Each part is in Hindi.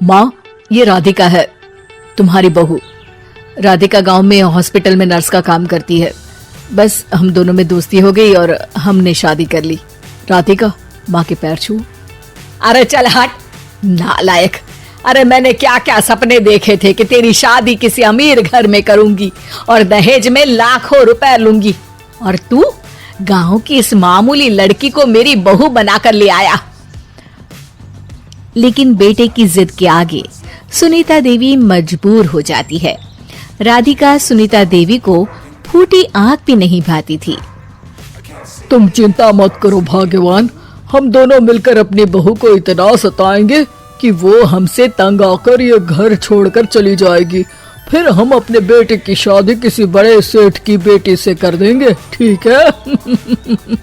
माँ, ये राधिका है, तुम्हारी बहू। राधिका गांव में हॉस्पिटल में नर्स का काम करती है। बस हम दोनों में दोस्ती हो गई और हमने शादी कर ली। राधिका, माँ के पैर छू। अरे चल हट नालायक। अरे मैंने क्या क्या सपने देखे थे कि तेरी शादी किसी अमीर घर में करूंगी और दहेज में लाखों रुपए लूंगी, और तू गांव की इस मामूली लड़की को मेरी बहू बनाकर ले आया। लेकिन बेटे की जिद के आगे सुनीता देवी मजबूर हो जाती है। राधिका सुनीता देवी को फूटी आंख भी नहीं भाती थी। तुम चिंता मत करो भाग्यवान, हम दोनों मिलकर अपनी बहू को इतना सताएंगे कि वो हमसे तंग आकर ये घर छोड़कर चली जाएगी। फिर हम अपने बेटे की शादी किसी बड़े सेठ की बेटी से कर देंगे, ठीक है?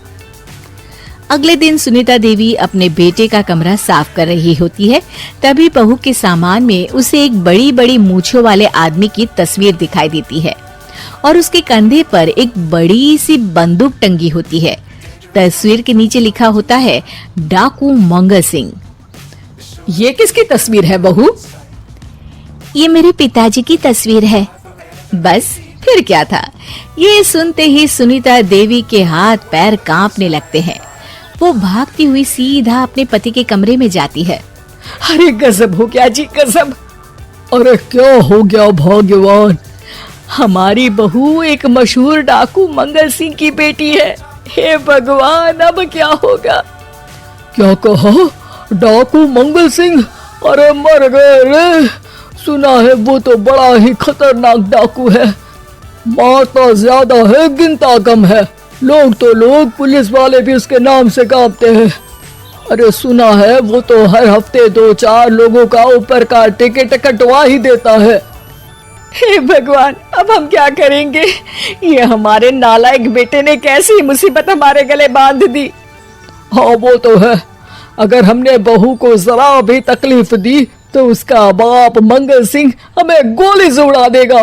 अगले दिन सुनीता देवी अपने बेटे का कमरा साफ कर रही होती है। तभी बहू के सामान में उसे एक बड़ी बड़ी मूंछों वाले आदमी की तस्वीर दिखाई देती है और उसके कंधे पर एक बड़ी सी बंदूक टंगी होती है। तस्वीर के नीचे लिखा होता है डाकू मंगल सिंह। ये किसकी तस्वीर है बहू? ये मेरे पिताजी की तस्वीर है। बस फिर क्या था। ये सुनते ही सुनीता देवी के हाथ पैर कांपने लगते हैं। वो भागती हुई सीधा अपने पति के कमरे में जाती है। अरे गजब हो गया जी, गजब। अरे क्या हो गया भाग्यवान? हमारी बहू एक मशहूर डाकू मंगल सिंह की बेटी है। हे भगवान, अब क्या होगा? क्या कहा? डाकू मंगल सिंह? अरे मर गए रे। सुना है वो तो बड़ा ही खतरनाक डाकू है, मारता ज्यादा है गिनता कम है। लोग पुलिस वाले भी उसके नाम से कांपते हैं। अरे सुना है वो तो हर हफ्ते 2-4 लोगों का ऊपर का टिकट कटवा ही देता है। हे भगवान, अब हम क्या करेंगे? ये हमारे नालायक बेटे ने कैसी मुसीबत हमारे गले बांध दी। हाँ वो तो है, अगर हमने बहू को जरा भी तकलीफ दी तो उसका बाप मंगल सिंह हमें गोली से उड़ा देगा।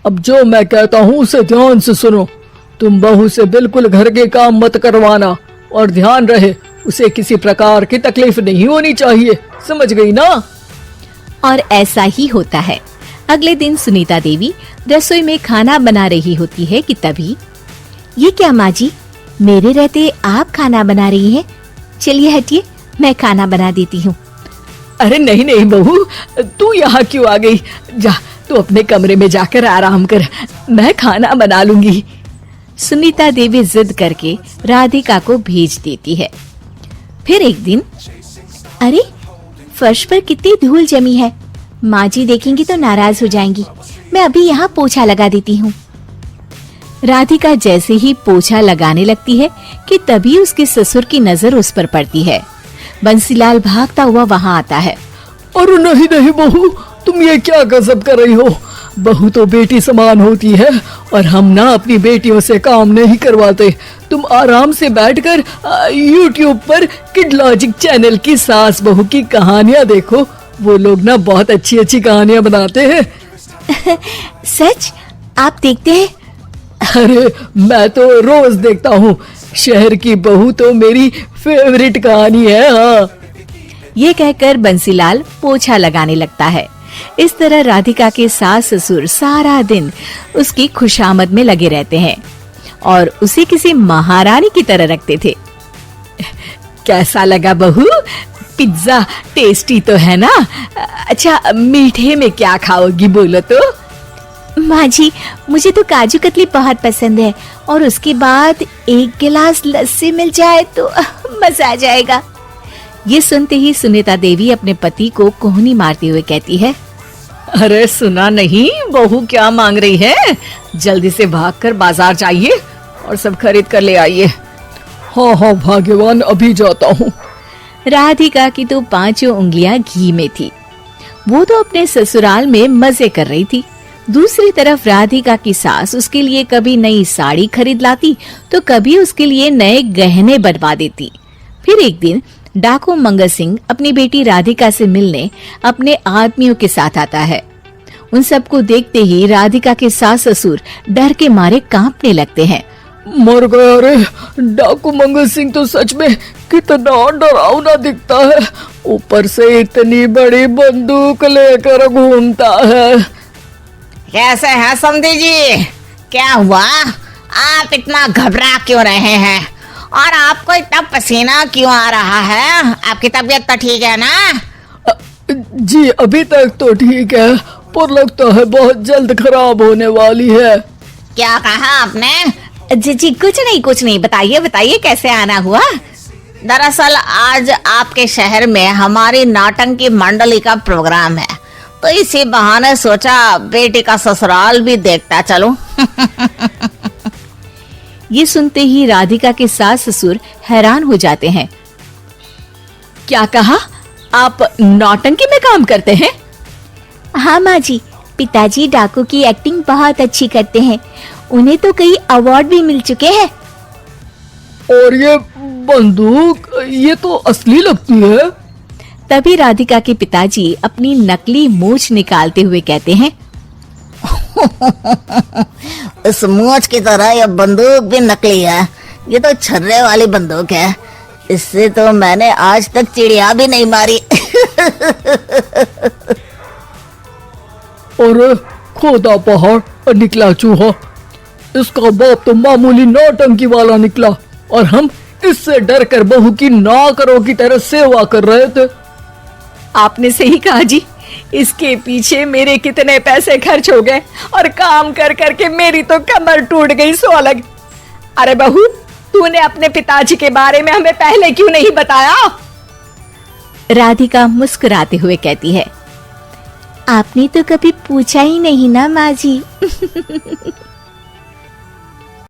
अब जो मैं कहता हूँ उसे ध्यान से सुनो। तुम बहू से बिल्कुल घर के काम मत करवाना, और ध्यान रहे उसे किसी प्रकार की तकलीफ नहीं होनी चाहिए, समझ गई ना? और ऐसा ही होता है। अगले दिन सुनीता देवी रसोई में खाना बना रही होती है कि तभी, ये क्या माँ जी, मेरे रहते आप खाना बना रही हैं? चलिए हटिए, मैं खाना बना देती हूँ। अरे नहीं नहीं बहू, तू यहाँ क्यों आ गई? जा तू अपने कमरे में जाकर आराम कर, मैं खाना बना लूंगी। सुनीता देवी जिद करके राधिका को भेज देती है। फिर एक दिन, अरे फर्श पर कितनी धूल जमी है, माँ जी देखेंगी तो नाराज हो जाएंगी, मैं अभी यहाँ पोछा लगा देती हूँ। राधिका जैसे ही पोछा लगाने लगती है कि तभी उसके ससुर की नजर उस पर पड़ती है। बंसीलाल भागता हुआ वहाँ आता है। अरे नहीं नहीं बहू, तुम ये क्या गजब कर रही हो? बहू तो बेटी समान होती है और हम ना अपनी बेटियों से काम नहीं करवाते। तुम आराम से बैठकर YouTube पर किड लॉजिक चैनल की सास बहू की कहानियाँ देखो। वो लोग ना बहुत अच्छी अच्छी कहानियाँ बनाते हैं। सच? आप देखते हैं? अरे मैं तो रोज देखता हूँ। शहर की बहू तो मेरी फेवरेट कहानी है। हाँ, ये कहकर बंसीलाल पोछा लगाने लगता है। इस तरह राधिका के सास ससुर सारा दिन उसकी खुशामद में लगे रहते हैं और उसे किसी महारानी की तरह रखते थे। कैसा लगा बहू? पिज्जा टेस्टी तो है ना? अच्छा, मीठे में क्या खाओगी बोलो तो? माँ जी, मुझे तो काजू कतली बहुत पसंद है और उसके बाद एक गिलास लस्सी मिल जाए तो मजा आ जाएगा। ये सुनते ही सुनीता देवी अपने पति को कोहनी मारते हुए कहती है, अरे सुना नहीं बहू क्या मांग रही है? जल्दी से भागकर बाजार जाइए और सब खरीद कर ले आइए। हाँ हाँ भाग्यवान, अभी जाता हूँ। राधिका की तो 5 उंगलियां घी में थी। वो तो अपने ससुराल में मजे कर रही थी। दूसरी तरफ राधिका की सास उसके लिए कभी नई साड़ी खरीद लाती तो कभी उसके लिए नए गहने बनवा देती। फिर एक दिन डाकू मंगल सिंह अपनी बेटी राधिका से मिलने अपने आदमियों के साथ आता है। उन सबको देखते ही राधिका के सास ससुर डर के मारे कांपने लगते हैं। मर गया रे, डाकू मंगल सिंह तो सच में कितना डरावना दिखता है, ऊपर से इतनी बड़ी बंदूक लेकर घूमता है। कैसे हैं समधी जी? क्या हुआ? आप इतना घबरा क्यों रहे हैं? और आपको इतना पसीना क्यों आ रहा है? आपकी तबीयत तो ठीक है ना? जी अभी तक तो ठीक है, पर लगता है बहुत जल्द खराब होने वाली है। क्या कहा आपने? जी कुछ नहीं, बताइए बताइए कैसे आना हुआ। दरअसल आज आपके शहर में हमारी नाटंकी मंडली का प्रोग्राम है, तो इसी बहाने सोचा बेटी का ससुराल भी देखता चलूं। ये सुनते ही राधिका के सास ससुर हैरान हो जाते हैं। क्या कहा? आप नौटंकी में काम करते हैं? हाँ माँ जी, पिताजी डाकू की एक्टिंग बहुत अच्छी करते हैं, उन्हें तो कई अवार्ड भी मिल चुके हैं। और ये बंदूक, ये तो असली लगती है। तभी राधिका के पिताजी अपनी नकली मूंछ निकालते हुए कहते हैं, इस मूंछ की तरह यह बंदूक भी नकली है। ये तो छर्रे वाली बंदूक है, इससे तो मैंने आज तक चिड़िया भी नहीं मारी। और खोदा पहाड़ और निकला चूहा, इसका बाप तो मामूली नौटंकी वाला निकला, और हम इससे डर कर बहू की नौकरों की तरह सेवा कर रहे थे। आपने सही कहा जी, इसके पीछे मेरे कितने पैसे खर्च हो गए और काम कर करके मेरी तो कमर टूट गई सो अलग। अरे बहू, तूने अपने पिताजी के बारे में हमें पहले क्यों नहीं बताया? राधिका मुस्कुराते हुए कहती है, आपने तो कभी पूछा ही नहीं ना माँ जी।